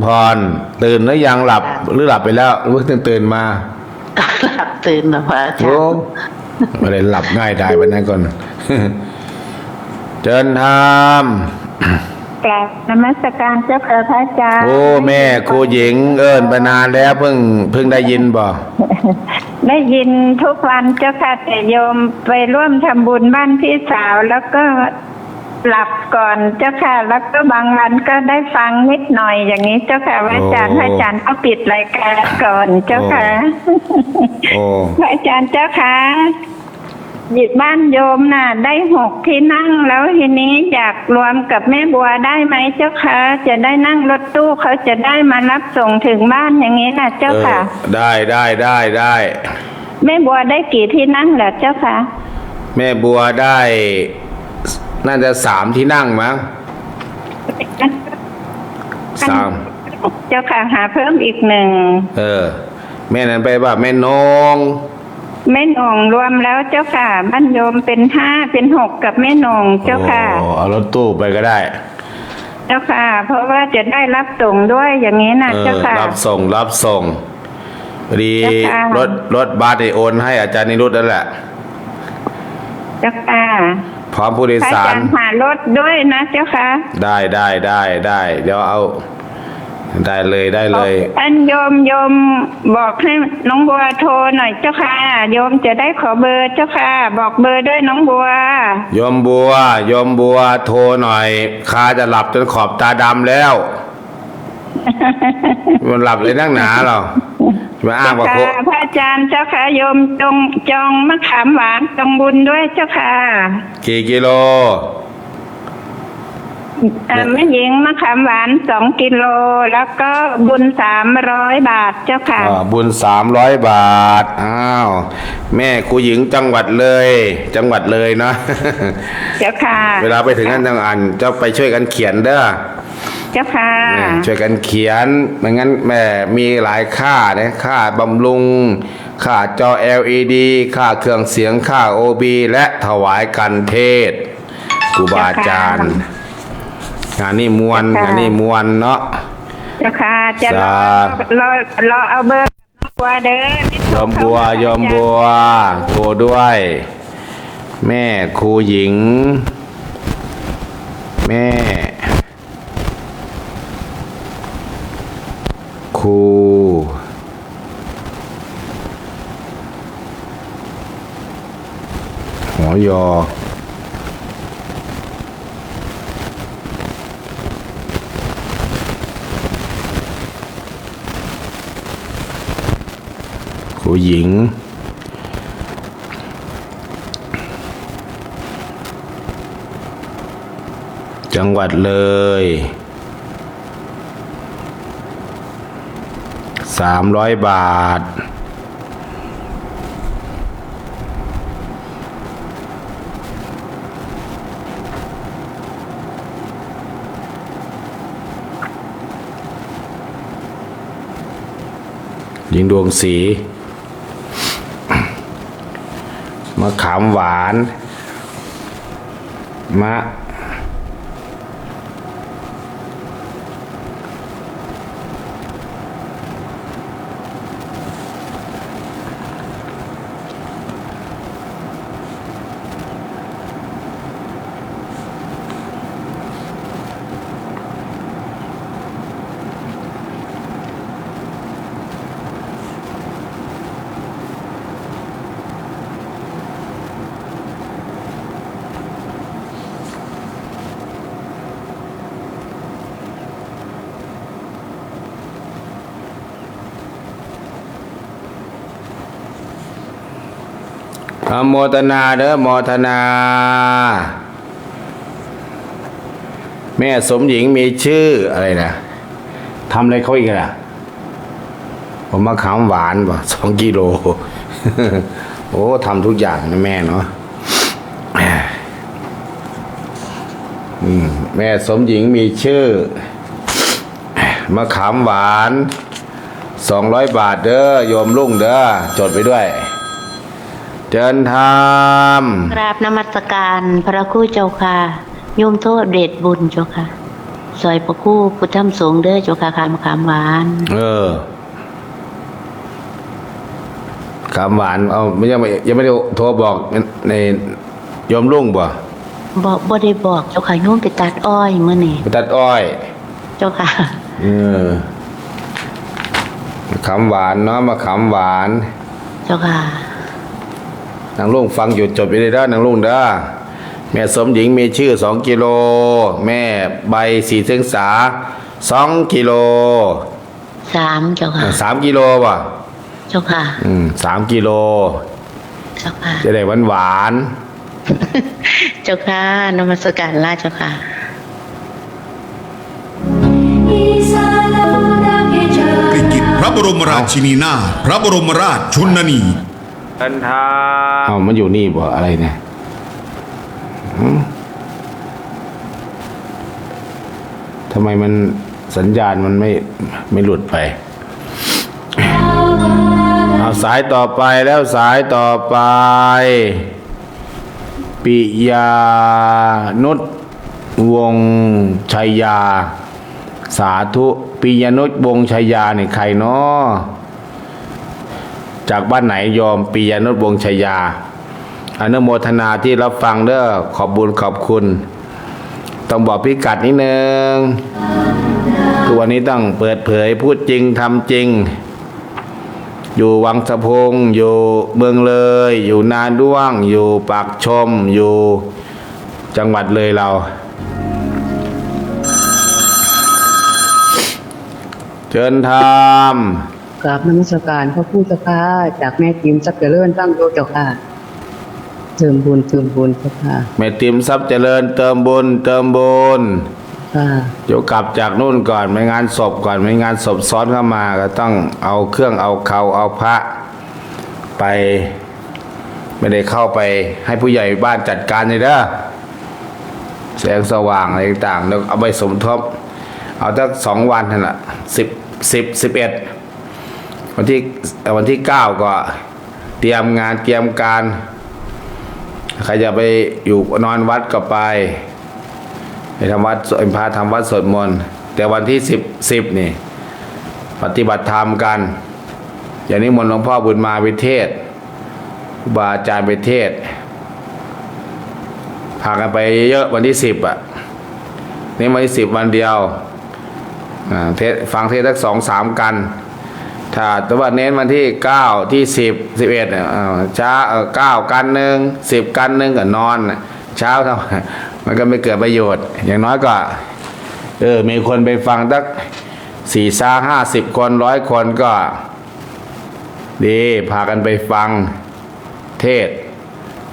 พรตื่นแล้วยังหลับหรือหลับไปแล้วหรือตื่นมาหลับตื่นนะพระอาจารย์ไม่ได้หลับง่ายได้วันนั้นก่อนเชิญธรรมกราบนมัสการเจ้าค่ะพระอาจารย์โอ้แม่ครูหญิงเอิ้นไปนานแล้วเพิ่งได้ยินบ่ได้ยินทุกวันเจ้าค่ะแต่โยมไปร่วมทำบุญบ้านพี่สาวแล้วก็หลับก่อนเจ้าค่ะแล้วก็บางวันก็ได้ฟังนิดหน่อยอย่างนี้เจ้าค่ะพระอาจารย์ก็ปิดรายการก่อนเจ้าค่ะพระอาจารย์เจ้าค่ะหยิบบ้านโยมน่ะได้6 ที่นั่งแล้วทีนี้อยากรวมกับแม่บัวได้ไหมเจ้าค่ะจะได้นั่งรถตู้เขาจะได้มารับส่งถึงบ้านอย่างนี้นะเจ้าค่ะได้แม่บัวได้กี่ที่นั่งเหรอเจ้าค่ะแม่บัวได้น่าจะ3 ที่นั่งมั้ง3เจ้าค่ะหาเพิ่มอีก1แม่นั้นไปว่าแม่นงรวมแล้วเจ้าค่ะบ้านโยมเป็น5เป็น6กับแม่นงเจ้าค่ะเอารถตู้ไปก็ได้เจ้าค่ะเพราะว่าจะได้รับส่งด้วยอย่างนี้นะเจ้าค่ะรับส่งดีรถบัสโอนให้อาจารย์นิรุตนั่นแหละเจ้าค่ะพร้อมผู้โดยสารหารถด้วยนะเจ้าค่ะได้เดี๋ยวเอาได้เลยอันโยมบอกให้น้องบัวโทรหน่อยเจ้าค่ะโยมจะได้ขอเบอร์เจ้าค่ะบอกเบอร์ด้วยน้องบัวโยมบัวโทรหน่อยข้าจะหลับจนขอบตาดำแล้วมันหลับเลยนั่งหนาเรามาอ้างว่าพระอาจารย์เจ้าค่ะโยมจองมะขามหวานจองบุญด้วยเจ้าค่ะกี่กิโลแม่หญิงมะขามหวาน2 กิโลแล้วก็บุญ300 บาทเจ้าค่ะบุญ300 บาทอ้าวแม่ครูหญิงจังหวัดเลยเนาะเจ้าค่ะเวลาไปถึงนั่นต้องอ่านเจ้าไปช่วยกันเขียนเด้อเจ้าค่ะช่วยกันเขียนไม่งั้นแม่มีหลายค่านะค่าบำรุงค่าจอ LED ค่าเครื่องเสียงค่า OB และถวายกันเทศครูบาอาจารย์งานนี้มวนเนาะเจ้าค่ะจะรอเอาเบอร์น้องบัวเด้อยอมบัวโทรด้วยแม่ครูหญิงแม่ครูหอยอครูหญิงจั จังหวัดเลย300 บาทยิงดวงสีมะขามหวานมะโมทนาเด้อโมทนา แม่สมหญิงมีชื่ออะไรนะทำอะไรเขาอีกล่ะผมมะขามหวานป่ะ2 กิโล โอ้ทำทุกอย่างนะแม่เนาะแม่สมหญิงมีชื่อมะขามหวาน200 บาทเด้อโยมลุงเด้อจดไปด้วยเดินทางกราบนมัสการพระครูเจ้าค่ะโยมโทษเดชบุญเจ้าค่ะซอยพระครูพุทธธรรมสงฆ์เด้อเจ้าค่ะขามหวานขามหวานเอาไม่ยังไม่ได้โทรบอกในโยมลุงบ่ได้บอกเจ้าค่ะโยมไปตัดอ้อยมื้อนี้ไปตัดอ้อยเจ้าค่ะขามหวานเนาะมาขามหวานเจ้าค่ะนางลุงฟังอยู่จบไปเลยเด้อนางลุงเด้อแม่สมหญิงมีชื่อ2 กิโลแม่ใบสีเสงสา2 กิโล3เจ้าค่ะ3 กิโลป่ะเจ้าค่ะ3 กิโลเจ้าค่ะจะได้หวานเจ้าค่ะนมัสการลาเจ้าค่ะกฤกิจพระบรมราชินีนาถพระบรมราชชนนีเดินทางมันอยู่นี่บ่อะไรเนี่ยทำไมมันสัญญาณมันไม่หลุดไปเอาสายต่อไปแล้วสายต่อไปปิยานุชวงชัยยาสาธุปิยานุชวงชัยยาเนี่ยใครเนาะจากบ้านไหนยอมปิยานุชวงชัยยาอนุโมทนาที่รับฟังเด้อขอบบุญขอบคุณต้องบอกพิกัดนิดนึงคือวันนี้ต้องเปิดเผยพูดจริงทำจริงอยู่วังสะพุงอยู่เมืองเลยอยู่นาด้วงอยู่ปากชมอยู่จังหวัดเลยเราเชิญทำกราบนมัสการพระพุทธเจ้าจากแม่ติมทรัพย์เจริญตั้งโยเจ้าค่ะเติมบุญเจ้าค่ะแม่ติมทรัพย์เจริญเติมบุญค่ะเดี๋ยวกลับจากนู่นก่อนไม่งานศพก่อนไม่งานศพซ้อนเข้ามาก็ต้องเอาเครื่องเอาเข่าเอาพระไปไม่ได้เข้าไปให้ผู้ใหญ่บ้านจัดการเลยเด้อแสงสว่างอะไรต่างๆแล้วเอาไปสมทบเอาตั้ง2 วันนั่นแหละ11วันที่9ก็เตรียมงานเตรียมการใครจะไปอยู่นอนวัดก็ไปทำวัดพาทำวัดสวดมนต์แต่วันที่10นี่ปฏิบัติธรรมกันอย่างนี้มนต์หลวงพ่อบุญมาวิเทศครูบาอาจารย์วิเทศพากันไปเยอะวันที่10นี่วันที่10วันเดียวฟังเทศสัก2-3 กันถ้าแต่ว่าเน้นวันที่9ที่10 11เช้า9 กันหนึ่ง10 กันหนึ่งก็นอนเช้าทำมันก็ไม่เกิดประโยชน์อย่างน้อยก็มีคนไปฟังสัก50 คน100 คนก็ดีพากันไปฟังเทศ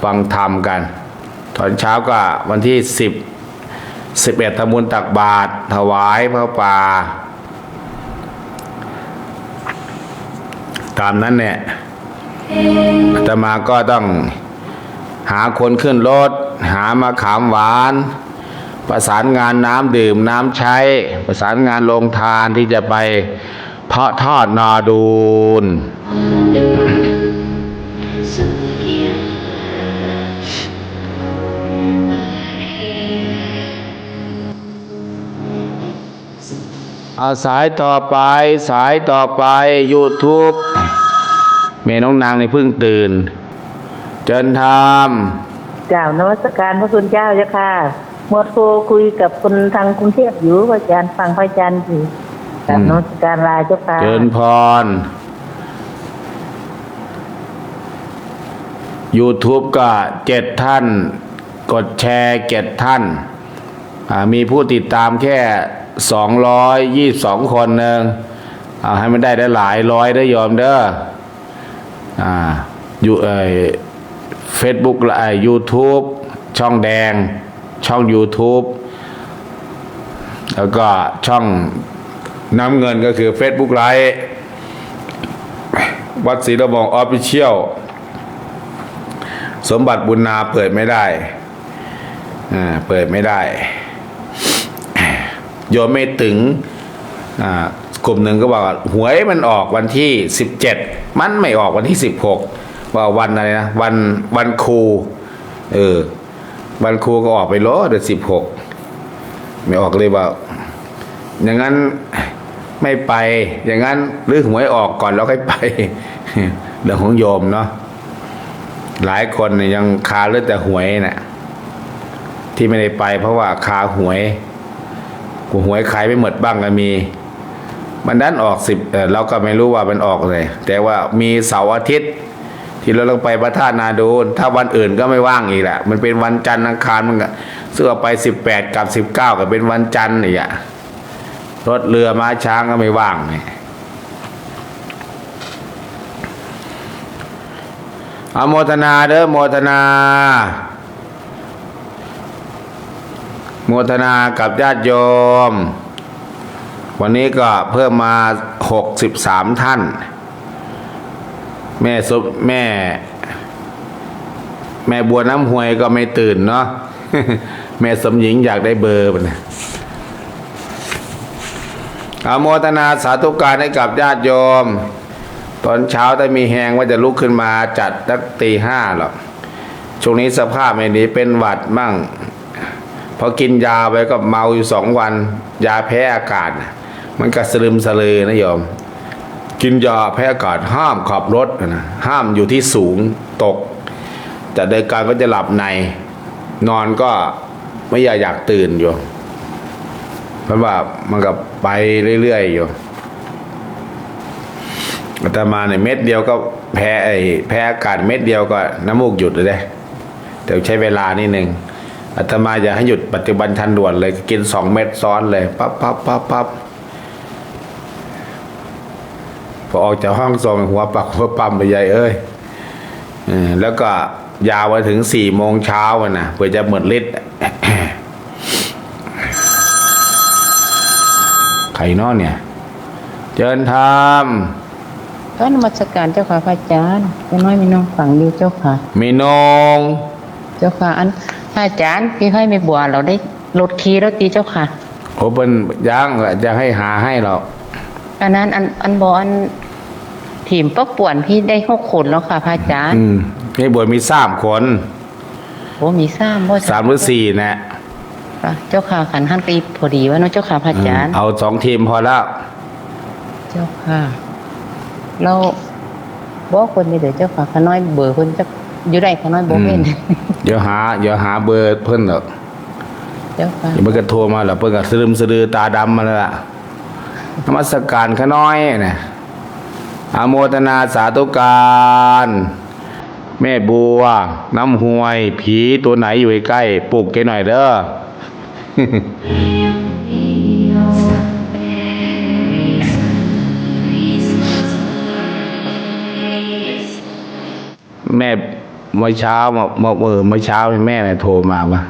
ฟังธรรมกันตอนเช้าก็วันที่ 11ทำบุญตักบาตรถวายพระป่าตามนั้นเนี่ยอาตมาก็ต้องหาคนขึ้นรถหามะขามหวานประสานงานน้ำดื่มน้ำใช้ประสานงานโรงทานที่จะไปเพาะทอดนาดูนเอาสายต่อไปYouTube แม่น้องนางในเพิ่งตื่นเจิญธรรม กล่าวนมัสการพระคุณเจ้าเจ้าค่ะหมวดโทคุยกับคนทางกรุงเทพอยู่พระอาจารย์ฟังพระอาจารย์อยู่กล่าวนมัสการลาเจ้าค่ะ เจิญพร YouTube ก็7 ท่านกดแชร์7 ท่านมีผู้ติดตามแค่222 คนหนึ่งให้มันได้หลายร้อยได้ยอมเด้ออยู่Facebook YouTube ช่องแดงช่อง YouTube แล้วก็ช่องน้ำเงินก็คือ Facebook ไลฟ์วัดศรีระบองออฟฟิเชียลสมบัติบุญนาเปิดไม่ได้โยมไม่ถึงกลุ่มหนึ่งก็บอกหวยมันออกวันที่17มันไม่ออกวันที่16ว่าวันอะไรนะวันครูวันครูก็ออกไปล้อเดือน16ไม่ออกเลยว่าอย่างนั้นไม่ไปอย่างนั้นหรือหวยออกก่อนแล้วค่อยไปเรื่องของโยมเนาะหลายคนเนี่ยยังคาเรื่องแต่หวยน่ะที่ไม่ได้ไปเพราะว่าคาหวยขายไปหมดบ้างก็มีมันดันออกเราก็ไม่รู้ว่ามันออกเลยแต่ว่ามีเสาร์อาทิตย์ที่เราลงไปพระธาตุนาดูนถ้าวันอื่นก็ไม่ว่างอีกแหละมันเป็นวันจันทร์อังคารมันก็เสื้อไป18กับ19ก็เป็นวันจันทร์อีกอะรถเรือม้าช้างก็ไม่ว่างเนี่ยอโมทนาเด้อโมทนากับญาติโยมวันนี้ก็เพิ่มมา63 ท่านแม่บัวน้ำห้วยก็ไม่ตื่นเนาะ แม่สมหญิงอยากได้เบอร์มันอโมทนาสาธุการให้กับญาติโยมตอนเช้าถ้ามีแหงว่าจะลุกขึ้นมาจัดตั้งตี 5หรอกช่วงนี้สภาพไม่ดีเป็นหวัดมั่งพอกินยาไปก็เมาอยู่2 วันยาแพ้อากาศมันก็สลืมสลือนะโยมกินยาแพ้อากาศห้ามขับรถนะห้ามอยู่ที่สูงตกแต่โดยการก็จะหลับในนอนก็ไม่อยากตื่นอยู่เพราะว่ามันก็ไปเรื่อยๆอยู่อาตมาในเม็ดเดียวก็แพ้อากาศเม็ดเดียวก็น้ำมูกหยุดเลยแต่ใช้เวลานิดนึงอาตมาอยากให้หยุดปัจจุบันทันด่วนเลยกิน2 เม็ดซ้อนเลยปั๊บพอออกจากห้องส่งหัวปักหัวปั๊มไปใหญ่แล้วก็ยาวไปถึง4 โมงเช้านะเพื่อจะหมดฤทธิ์ไข่นอนเนี่ยเจิญธรรมก็นมัสการเจ้าค่ะพระอาจารย์น้อยมีน้องฝังอยู่เจ้าค่ะมีน้อง เจ้าค่ะอันพระอาจารย์พี่ให้ไม่บัวเราได้รถขี่แล้วตีเจ้าค่ะโอ้เป็นย่างจะให้หาให้เราอันนั้นอันบอกอันทีมปักป่วนพี่ได้6 คนแล้วค่ะพระอาจารย์ให้บวชมี3 คนโอ้มี3บ่3 หรือ 4นะเจ้าค่ะขันท่านตีพอดีว่าเนาะเจ้าค่ะพระอาจารย์เอา2 ทีมพอแล้วเจ้าค่ะเราบอกคนนี้เดี๋ยวเจ้าค่ะขน้อยเบอร์เพิ่นจะอยู่ได้ขน้อยบ่แม่นเดี๋ยวหาเบอร์เพิ่นหรอกเจ้าค่ะเพิ่นก็โทรมาแล้วเพิ่นก็สลือตาดำมาแล้วล่ะนมัสการขน้อยน่ะอโมทนาสาธุการแม่บัวน้ำห้วยผีตัวไหนอยู่ใกล้ปลุกแกหน่อยเด้อ แม่เมื่อเช้าแม่โทรมาว่า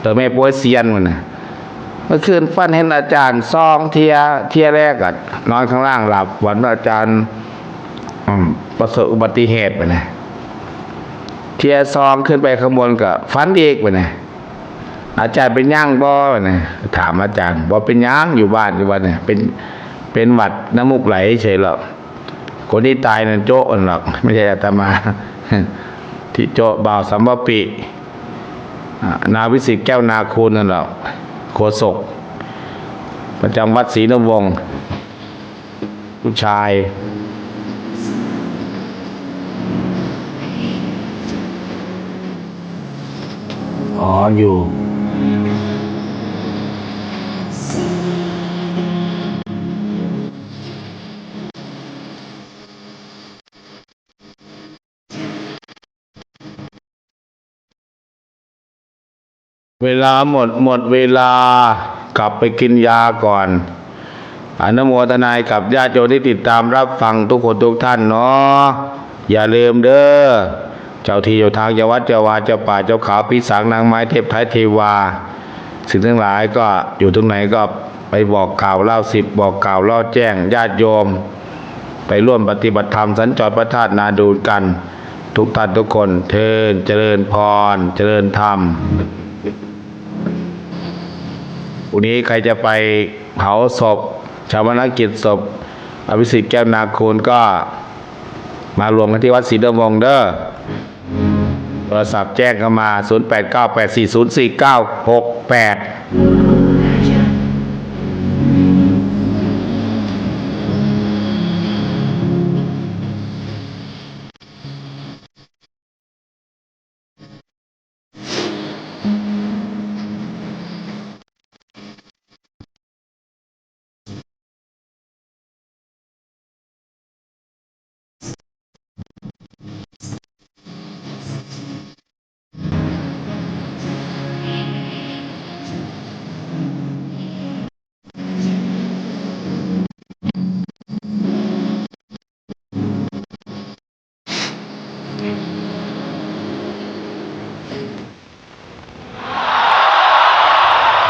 ตัวแม่ป่วยเซียนมันนะเมื่อคืนฝันเห็นอาจารย์ซองเทียแรกอะนอนข้างล่างหลับวันอาจารย์ประสบอุบัติเหตุไปนะเทียซองขึ้นไปข้างบนกับฝันอีกไปนะอาจารย์เป็นย่างบ่ไปนะถามอาจารย์บ่เป็นย่างอยู่บ้านอยู่วันเนี่ยเป็นหวัดน้ำมูกไหลเฉยหรอกคนที่ตายนั่นโจ้นหรอกไม่ใช่อาตมา ที่โจ้บ่าวสัมภปินาวิสิตแก้วนาคูลนั่นหรอกโฆษกประจำวัดศรีนวงศ์ผู้ชายอ๋ออยู่เวลาหมดเวลากลับไปกินยาก่อนอนุโมทนากับญาติโยมที่ติดตามรับฟังทุกคนทุกท่านเนาะอย่าลืมเด้อเจ้าที่เจ้าทางเจ้าวัดเจ้าวาเจ้าป่าเจ้าเขาพิสางนางไม้เทพไทยเทวาสิ่งทั้งหลายก็อยู่ตรงไหนก็ไปบอกกล่าวเล่าสิบบอกกล่าวเล่าแจ้งญาติโยมไปร่วมปฏิบัติธรรมสัญจรพระธาตุนาดูลกันทุกท่านทุกคนเทินเจริญพรเจริญธรรมวันนี้ใครจะไปเผาศพชาปนกิจศพอภิสิทธิ์แก้วนาคูลก็มารวมกันที่วัดศรีนวงศ์เด้อโทรศัพท์แจ้งเข้ามา0898404968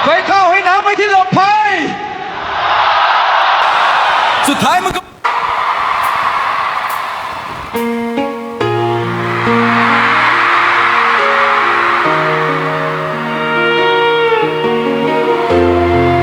ไฟเข้าให้น้ำไปที่หลบภัยสุดท้ายมัน